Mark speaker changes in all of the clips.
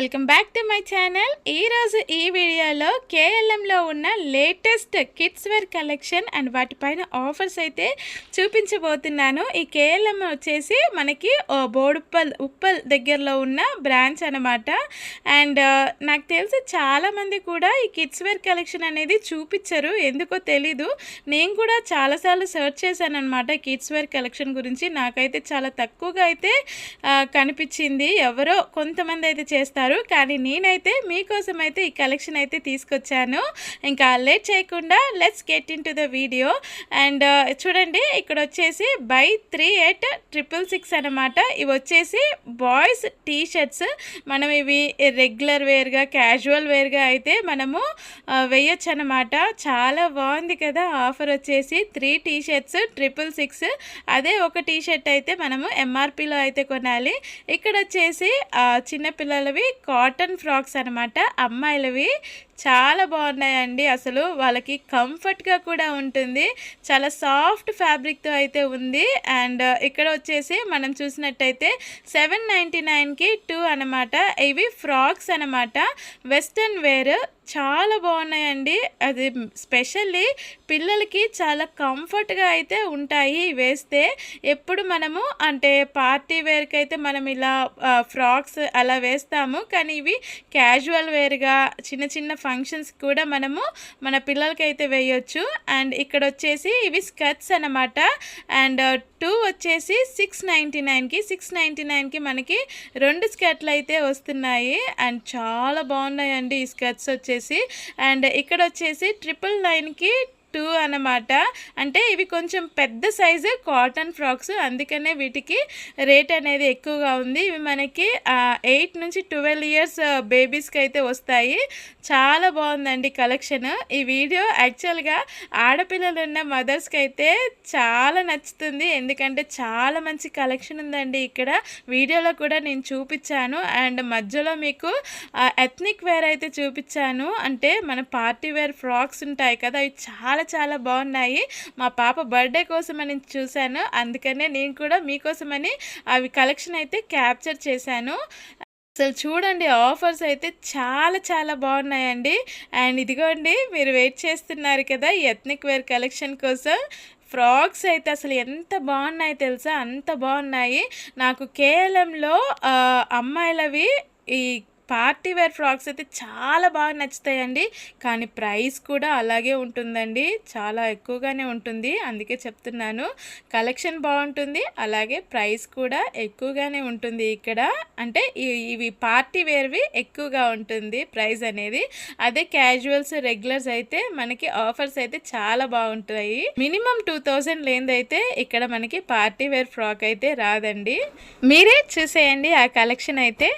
Speaker 1: Welcome back to my channel. ఈరోజు ఈ వీడియోలో కేఎల్ఎంలో ఉన్న latest kids wear collection and వాటిపైన ఆఫర్స్ అయితే చూపించబోతున్నాను. ఈ కేఎల్ఎం వచ్చేసి మనకి ఉప్పల్ దగ్గరలో ఉన్న బ్రాంచ్ అనమాట. అండ్ నాకు తెలిసి చాలామంది కూడా ఈ కిడ్స్ వేర్ కలెక్షన్ అనేది చూపించరు, ఎందుకో తెలీదు. నేను కూడా చాలాసార్లు సర్చ్ చేశాను అనమాట కిడ్స్ వేర్ కలెక్షన్ గురించి. నాకైతే చాలా తక్కువగా అయితే కనిపించింది. ఎవరో కొంతమంది అయితే చేస్తారు, కానీ నేనైతే మీకోసం అయితే ఈ కలెక్షన్ అయితే తీసుకొచ్చాను. ఇంకా లేట్ చేయకుండా let's get in to the video. And చూడండి, ఇక్కడ వచ్చేసి బై 3 at 666 అనమాట. ఇవి వచ్చేసి బాయ్స్ టీ షర్ట్స్. మనం ఇవి రెగ్యులర్ వేర్గా క్యాజువల్ వేర్గా అయితే మనము వేయచ్చు అనమాట. చాలా బాగుంది కదా. ఆఫర్ వచ్చేసి 3 టీ షర్ట్స్ 666. అదే ఒక టీ షర్ట్ అయితే మనము ఎంఆర్పిలో అయితే కొనాలి. ఇక్కడ వచ్చేసి చిన్నపిల్లలవి కాటన్ ఫ్రాక్స్ అనమాట. అమ్మాయిలవి చాలా బాగున్నాయండి. అసలు వాళ్ళకి కంఫర్ట్గా కూడా ఉంటుంది. చాలా సాఫ్ట్ ఫ్యాబ్రిక్తో అయితే ఉంది. అండ్ ఇక్కడ వచ్చేసి మనం చూసినట్టయితే 799కి 2 అనమాట. ఇవి ఫ్రాక్స్ అనమాట, వెస్ట్రన్ వేర్. చాలా బాగున్నాయండి. అది స్పెషల్లీ పిల్లలకి చాలా కంఫర్ట్గా అయితే ఉంటాయి వేస్తే. ఎప్పుడు మనము అంటే పార్టీ వేర్కి అయితే మనం ఇలా ఫ్రాక్స్ అలా వేస్తాము, కానీ ఇవి క్యాజువల్ వేర్గా చిన్న చిన్న ఫంక్షన్స్ కూడా మనము మన పిల్లలకి అయితే వేయొచ్చు. అండ్ ఇక్కడ వచ్చేసి ఇవి స్కర్ట్స్ అనమాట. అండ్ 2 వచ్చేసి 699కి మనకి 2 స్కర్ట్లు అయితే వస్తున్నాయి. అండ్ చాలా బాగున్నాయండి ఈ స్కర్ట్స్ వచ్చేసి. అండ్ ఇక్కడ వచ్చేసి 999కి 2 అనమాట. అంటే ఇవి కొంచెం పెద్ద సైజు కాటన్ ఫ్రాక్స్, అందుకనే వీటికి రేట్ అనేది ఎక్కువగా ఉంది. ఇవి మనకి 8 నుంచి 12 ఇయర్స్ బేబీస్కి అయితే వస్తాయి. చాలా బాగుందండి కలెక్షన్. ఈ వీడియో యాక్చువల్గా ఆడపిల్లలు ఉన్న మదర్స్కి అయితే చాలా నచ్చుతుంది, ఎందుకంటే చాలా మంచి కలెక్షన్ ఉందండి ఇక్కడ. వీడియోలో కూడా నేను చూపించాను. అండ్ మధ్యలో మీకు ఎథ్నిక్ వేర్ అయితే చూపించాను. అంటే మన పార్టీ వేర్ ఫ్రాక్స్ ఉంటాయి కదా, అవి చాలా చాలా బాగున్నాయి. మా పాప బర్త్డే కోసమని చూశాను, అందుకనే నేను కూడా మీకోసమని అవి కలెక్షన్ అయితే క్యాప్చర్ చేశాను. అసలు చూడండి, ఆఫర్స్ అయితే చాలా చాలా బాగున్నాయండి. అండ్ ఇదిగోండి, మీరు వెయిట్ చేస్తున్నారు కదా ఈ ఎథ్నిక్ వేర్ కలెక్షన్ కోసం. ఫ్రాక్స్ అయితే అసలు ఎంత బాగున్నాయి తెలుసా, అంత బాగున్నాయి. నాకు కేఎల్ఎంలో అమ్మాయిలవి ఈ పార్టీ వేర్ ఫ్రాక్స్ అయితే చాలా బాగా నచ్చుతాయండి. కానీ ప్రైస్ కూడా అలాగే ఉంటుందండి, చాలా ఎక్కువగానే ఉంటుంది. అందుకే చెప్తున్నాను, కలెక్షన్ బాగుంటుంది, అలాగే ప్రైస్ కూడా ఎక్కువగానే ఉంటుంది ఇక్కడ. అంటే ఇవి పార్టీ వేర్వి ఎక్కువగా ఉంటుంది ప్రైస్ అనేది. అదే క్యాజువల్స్ రెగ్యులర్స్ అయితే మనకి ఆఫర్స్ అయితే చాలా బాగుంటాయి. మినిమం 2000 లేనిదైతే ఇక్కడ మనకి పార్టీ వేర్ ఫ్రాక్ అయితే రాదండి. మీరే చూసేయండి ఆ కలెక్షన్ అయితే.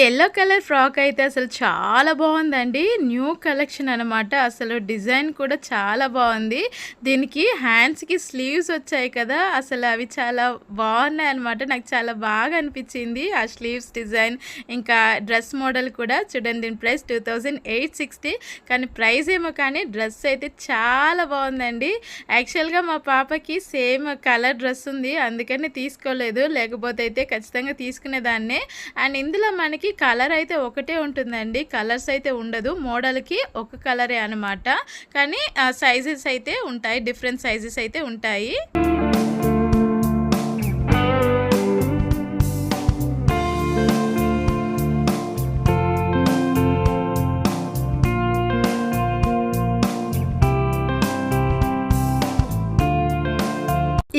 Speaker 1: ఎల్లో కలర్ ఫ్రాక్ అయితే అసలు చాలా బాగుందండి. న్యూ కలెక్షన్ అనమాట. అసలు డిజైన్ కూడా చాలా బాగుంది. దీనికి హ్యాండ్స్కి స్లీవ్స్ వచ్చాయి కదా, అసలు అవి చాలా బాగున్నాయి అనమాట. నాకు చాలా బాగా అనిపించింది ఆ స్లీవ్స్ డిజైన్. ఇంకా డ్రెస్ మోడల్ కూడా చూడండి. దీని ప్రైస్ 2860, కానీ ప్రైస్ ఏమో కానీ డ్రెస్ అయితే చాలా బాగుందండి. యాక్చువల్గా మా పాపకి సేమ్ కలర్ డ్రెస్ ఉంది, అందుకని తీసుకోలేదు, లేకపోతే అయితే ఖచ్చితంగా తీసుకునేదాన్నే. అండ్ ఇందులో మనకి కలర్ అయితే ఒకటే ఉంటుందండి, కలర్స్ అయితే ఉండదు. మోడల్కి ఒక కలరే అనమాట, కానీ సైజెస్ అయితే ఉంటాయి, డిఫరెంట్ సైజెస్ అయితే ఉంటాయి.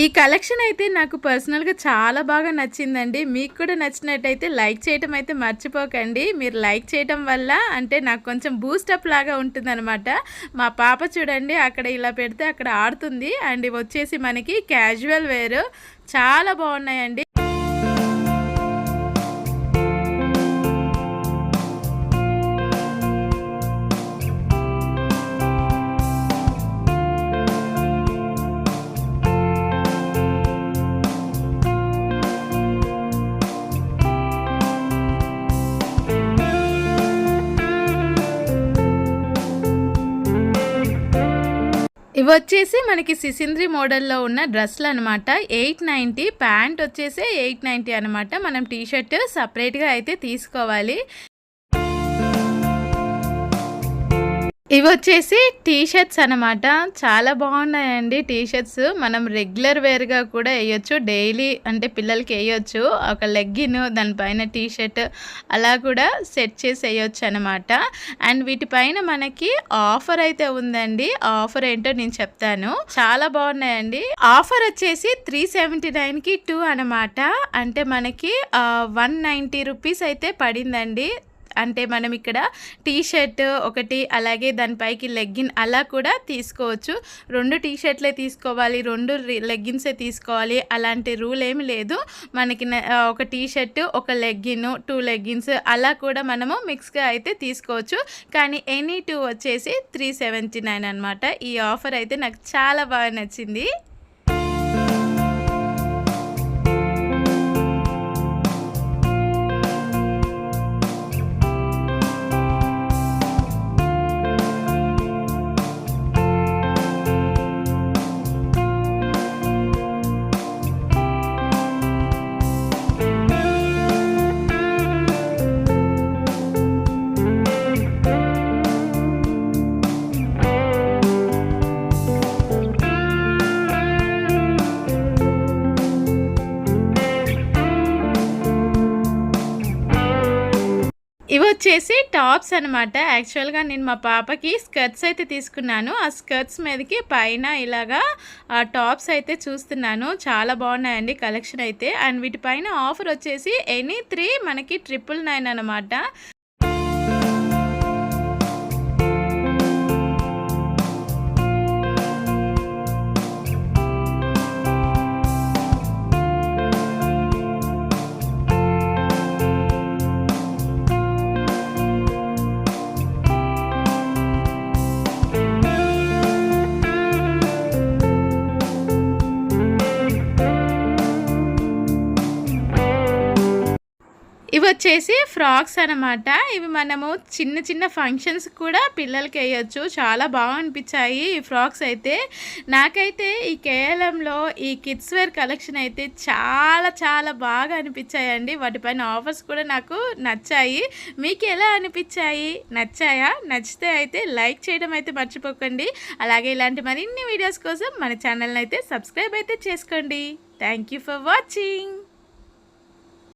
Speaker 1: ఈ కలెక్షన్ అయితే నాకు పర్సనల్గా చాలా బాగా నచ్చిందండి. మీకు కూడా నచ్చినట్టయితే లైక్ చేయటం అయితే మర్చిపోకండి. మీరు లైక్ చేయటం వల్ల అంటే నాకు కొంచెం బూస్టప్ లాగా ఉంటుందన్నమాట. మా పాప చూడండి, అక్కడ ఇలా పెడితే అక్కడ ఆడుతుంది. అండ్ ఇవి వచ్చేసి మనకి క్యాజువల్ వేర్ చాలా బాగున్నాయండి. ఇవొచ్చేసి మనకి సిసింద్రి మోడల్‌లో ఉన్న డ్రెస్‌లనమాట. 890 ప్యాంట్ వచ్చేసి 890 అనమాట. మనం టీ షర్ట్ సెపరేట్‌గా అయితే తీసుకోవాలి. ఇవొచ్చేసి టీ షర్ట్స్ అనమాట. చాలా బాగున్నాయండి టీ షర్ట్స్. మనం రెగ్యులర్ వేర్‌గా కూడా ఎయొచ్చు. డైలీ అంటే పిల్లలకి ఎయొచ్చు. ఒక లెగ్గిన్ దానిపైన టీ షర్ట్ అలా కూడా సెట్ చేసి ఎయొచ్చనమాట. అండ్ వీటిపైన మనకి ఆఫర్ అయితే ఉందండి. ఆఫర్ ఏంటో నేను చెప్తాను. చాలా బాగున్నాయండి. ఆఫర్ వచ్చేసి 379కి 2 అనమాట. అంటే మనకి 190 రూపీస్ అయితే పడిందండి. అంటే మనం ఇక్కడ టీ షర్ట్ ఒకటి, అలాగే దానిపైకి లెగ్గిన్ అలా కూడా తీసుకోవచ్చు. 2 టీ షర్ట్లే తీసుకోవాలి, 2 లెగ్గిన్సే తీసుకోవాలి అలాంటి రూల్ ఏమి లేదు. మనకి ఒక టీ షర్ట్, ఒక లెగ్గిన్, 2 లెగ్గిన్స్ అలా కూడా మనము మిక్స్గా అయితే తీసుకోవచ్చు. కానీ ఎనీ 2 వచ్చేసి 379 అనమాట. ఈ ఆఫర్ అయితే నాకు చాలా బాగా నచ్చింది. ఇవొచ్చేసి టాప్స్ అనమాట. యాక్చువల్‌గా నేను మా పాపకి స్కర్ట్స్ అయితే తీసుకున్నాను. ఆ స్కర్ట్స్ మీదకి పైన ఇలాగా టాప్స్ అయితే చూస్తున్నాను. చాలా బాగున్నాయండి కలెక్షన్ అయితే. అండ్ వీటిపైన ఆఫర్ వచ్చేసి ఎనీ 3 మనకి 999 అనమాట. ఇవొచ్చేసి ఫ్రాక్స్ అనమాట. ఇవి మనము చిన్న చిన్న ఫంక్షన్స్ కూడా పిల్లలకి ఎయొచ్చు. చాలా బాగా అనిపించాయి ఈ ఫ్రాక్స్ అయితే. నాకైతే ఈ కేఎల్ఎంలో ఈ కిడ్స్ వేర్ కలెక్షన్ అయితే చాలా చాలా బాగా అనిపించాయండి. వాటిపైన ఆఫర్స్ కూడా నాకు నచ్చాయి. మీకు ఎలా అనిపించాయి? నచ్చాయా? నచ్చితే అయితే లైక్ చేయడం అయితే మర్చిపోకండి. అలాగే ఇలాంటి మరిన్ని వీడియోస్ కోసం మన ఛానల్ని అయితే సబ్స్క్రైబ్ అయితే చేసుకోండి. Thank you for watching.